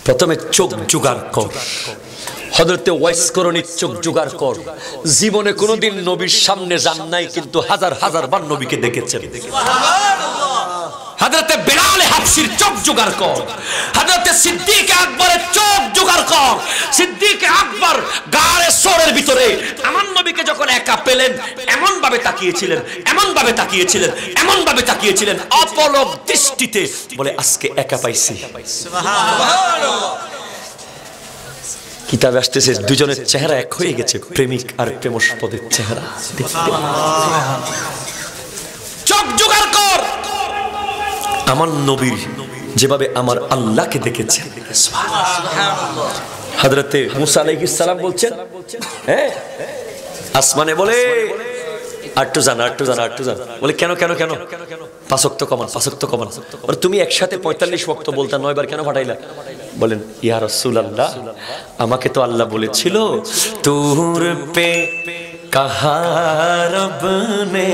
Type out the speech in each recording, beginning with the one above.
প্রথমে চোখ জোগাড় কর। হযরতে ওয়াইস করণীর চোখ জোগাড় কর। জীবনে কোনোদিন নবীর সামনে যান নাই, কিন্তু হাজার হাজার বার নবীকে দেখেছেন। হযরতে বেলাল হাবশির চোখ জোগাড় কর। হযরতে সিদ্দিক আকবরের চোখ জোগাড় কর। সিদ্দিক আকবর গাড়ে সোরের ভিতরে আমার নবীকে যখন একা পেলেন এমন ভাবে তাকিয়েছিলেন, এমন ভাবে তাকিয়েছিলেন, এমন ভাবে তাকিয়েছিলেন অপলক দৃষ্টিতে, বলে আজকে একা পাইছি। সুবহানাল্লাহ। কিতাবে আসতেছে দুজনের চেহারা এক হয়ে গেছে, প্রেমিক আর প্রেমস্পদের চেহারা। চোখ জোগাড় কর। আমার নবীর যেভাবে আমার আল্লাহকে দেখেছেন। হযরতে মুসা আলাইহিস সালাম বলছেন, হ্যাঁ আসমানে বলে আটটু জান, আটটু জান, আটটু জান। বলে কেন কেন কেন? 5 ওয়াক্ত কমান, 5 ওয়াক্ত কমান। বলে তুমি একসাথে 45 ওয়াক্ত বলতা, 9 বার কেন ফাটাইলা? বলেন ইয়া রাসূলুল্লাহ, আমাকে তো আল্লাহ বলেছিল তুর পে কাহা রব নে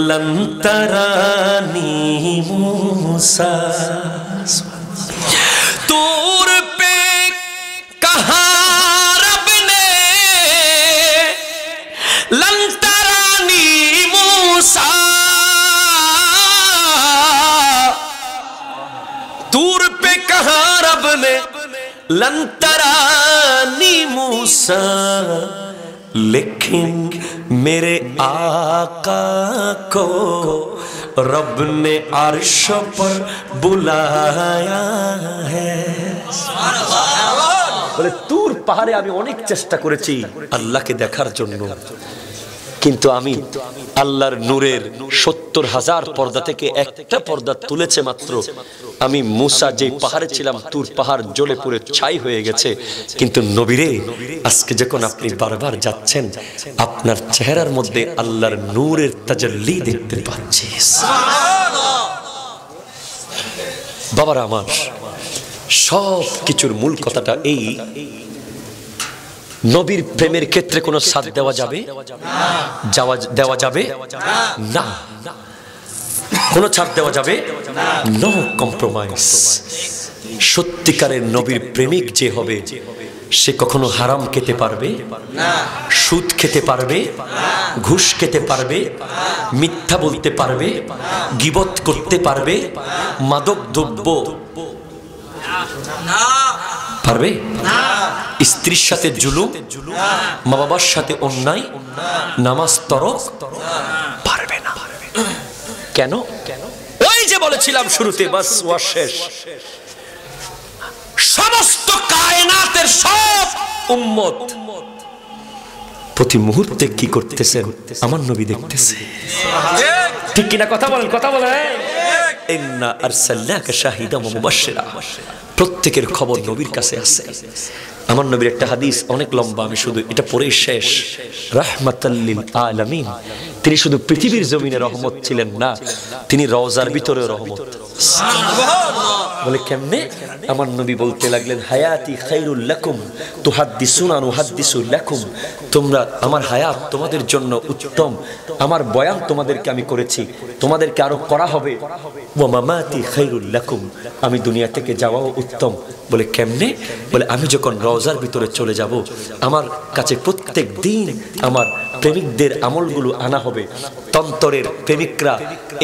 লন্তরানি मूसा, तूर पे कहा रब ने लंतरानी मूसा, तूर पे कहा रब ने लंतरानी मूसा, लेकिन मेरे आका को रब ने अर्श पर बुलाया है। বলে তুর পাহাড়ে আমি অনেক চেষ্টা করেছি আল্লাহকে দেখার জন্য, কিন্তু আমি আল্লাহর নূরের 70,000 পর্দা থেকে একটা পর্দা তুলেছে মাত্র। আমি মুসা যে পাহাড়ে ছিলাম, তুর পাহাড় জ্বলে পুড়ে ছাই হয়ে গেছে। কিন্তু নবীরে, আজকে যখন আপনি বারবার যাচ্ছেন, আপনার চেহারার মধ্যে আল্লাহর নূরের তাজাল্লি দেখতে পাচ্ছি। বাবারা আমার, সব কিছুর মূল কথাটা এই, নবীর প্রেমের ক্ষেত্রে কোনো সাথ দেওয়া যাবে দেওয়া যাবে না, কোনো ছাড় দেওয়া যাবে নো কম্প্রোমাইজ। সত্যিকারের নবীর প্রেমিক যে হবে, সে কখনো হারাম খেতে পারবে না, সুদ খেতে পারবে, ঘুষ খেতে পারবে, মিথ্যা বলতে পারবে, গীবত করতে পারবে, মাদক দ্রব্য পারবে না, স্ত্রীর সাথে জুলুম, মা বাবার সাথে অন্যায়, নামাজ তরক পারবে না। কেন? ওই যে বলেছিলাম শুরুতে, বাস ওয়াজ শেষ। সমস্ত কায়নাতের সব উম্মত প্রতি মুহূর্তে কি করতেছেন? আমার নবী দেখতেছে। ঠিক কিনা? কথা বলেন, কথা বলেন। ইন্না আরসালনাকা শাহিদাম ওয়া মুবাশশিরা। প্রত্যেকের খবর নবীর কাছে আছে। আমার নবীর একটা হাদিস অনেক লম্বা, আমি শুধু এটা পড়েই শেষ। রাহমাতাল লিল আলামিন। তিনি শুধু পৃথিবীর জমিনে রহমত ছিলেন না, তিনি রওজার ভিতরে রহমত। বলে কেমনে? আমার নবী বলতে লাগলেন, হায়াতি খায়রুল লাকুম তুহাদ্দিসুনা নুহাদ্দিসু লাকুম। তোমরা, আমার হায়াত তোমাদের জন্য উত্তম, আমার বয়ান তোমাদেরকে আমি করেছি, তোমাদেরকে আরো করা হবে। ওয়া মামাতি খায়রুল লাকুম, আমি দুনিয়া থেকে যাওয়াও উত্তম। বলে কেমনে? বলে আমি যখন রওজার ভিতরে চলে যাব, আমার কাছে প্রত্যেক দিন আমার প্রেমিকদের আমলগুলো আনা হবে। তন্তরের প্রেমিকরা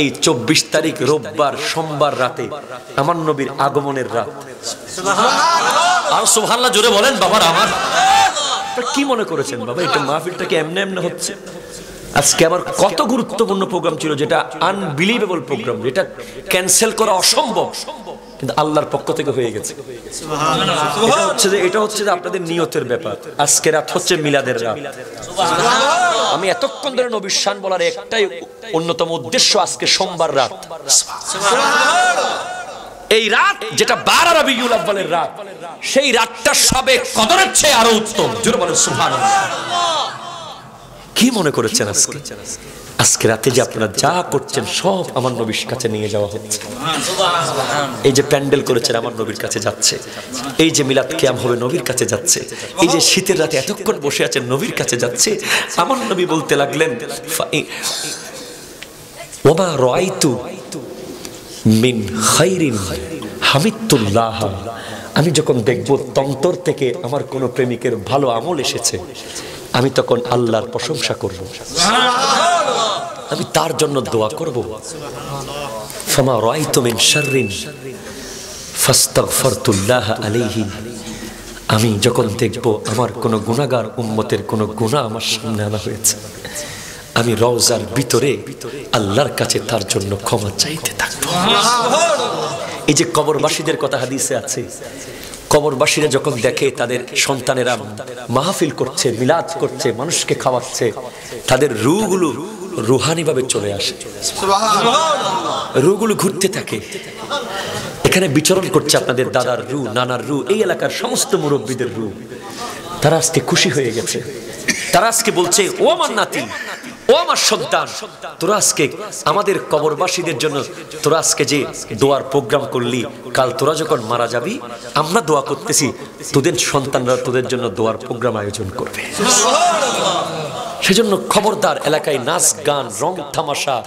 এই 24 তারিখ রোববার সোমবার রাতে, আমার নবীর আগমনের রাত। আর সুবহানাল্লাহ জোরে বলেন বাবার আমার। কি মনে করেছেন বাবা, এটা মাহফিলটা কি এমনি এমনি হচ্ছে? আজকে আবার কত গুরুত্বপূর্ণ প্রোগ্রাম ছিল, যেটা আনবিলিভেবল প্রোগ্রাম, যেটা ক্যান্সেল করা অসম্ভব, কিন্তু আল্লাহর পক্ষ থেকে হয়ে গেছে। এটা হচ্ছে যে আপনাদের নিয়তের ব্যাপার। আজকে রাত হচ্ছে মিলাদের রাত। আমি এতক্ষণ ধরে নবীর শান বলার একটাই অন্যতম উদ্দেশ্য, আজকে সোমবার রাত। এই রাত যেটা 12 রবিউল আউয়ালের রাত, সেই রাতটা সবে কদরের চেয়ে আরো উত্তম। জোরে বলেন সুবহানাল্লাহ। কি মনে করেছেন আজকে? আজকে রাতে যে আপনারা যা করছেন সব আমার নবীর কাছে নিয়ে যাওয়া হচ্ছে। এই যে প্যান্ডেল করেছেন আমার নবীর কাছে যাচ্ছে, এই যে মিলাদ কিয়াম হবে নবীর কাছে যাচ্ছে, এই যে শীতের রাতে এতক্ষণ বসে আছেন নবীর কাছে যাচ্ছে। আমার নবী বলতে লাগলেন, ওমা রাআইতু মিন খায়রিন হামিদুল্লাহ, আমি যখন দেখব তন্তর থেকে আমার কোন প্রেমিকের ভালো আমল এসেছে, আমি তখন আল্লাহর প্রশংসা করব, আমি তার জন্য দোয়া করব। ফামা রাআইতু মিন শাররিন ফাস্তাগফারতুল্লাহ আলাইহি, আমি যখন দেখব আমার কোন গুনাহগার উম্মতের কোন গুনাহ আমার সামনে আনা হয়েছে, আমি রওজার ভিতরে আল্লাহর কাছে তার জন্য ক্ষমা চাইতে থাকব। এই যে কবরবাসীদের কথা হাদিসে আছে, কবরবাসীরা যখন দেখে তাদের সন্তানেরা মাহফিল করছে, মিলাদ করছে, মানুষকে খাওয়াচ্ছে, তাদের রূহগুলো রুহানি ভাবে চলে আসে, রূহগুলো ঘুরতে থাকে, এখানে বিচরণ করছে আপনাদের দাদার রূহ, নানার রূহ, এই এলাকার সমস্ত মুরব্বীদের রূহ। তারা আজকে খুশি হয়ে গেছে, তারা আজকে বলছে, ও আমার নাতি, ও আমার সন্তান, তোরা আজকে আমাদের কবরবাসীদের জন্য তোরা আজকে যে দোয়ার প্রোগ্রাম করলি, কাল তোরা যখন মারা যাবি আমরা দোয়া করতেছি, তোদের সন্তানরা তোদের জন্য দোয়ার প্রোগ্রাম আয়োজন করবে। সেজন্য খবরদার এলাকায় নাচ গান, রং তামাশা,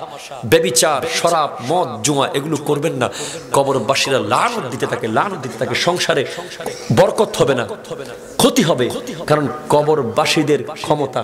ব্যভিচার, শরাব, মদ, জুয়া এগুলো করবেন না। কবরবাসীরা লানত দিতে থাকে, লানত দিতে থাকে, সংসারে বরকত হবে না, ক্ষতি হবে, কারণ কবরবাসীদের ক্ষমতা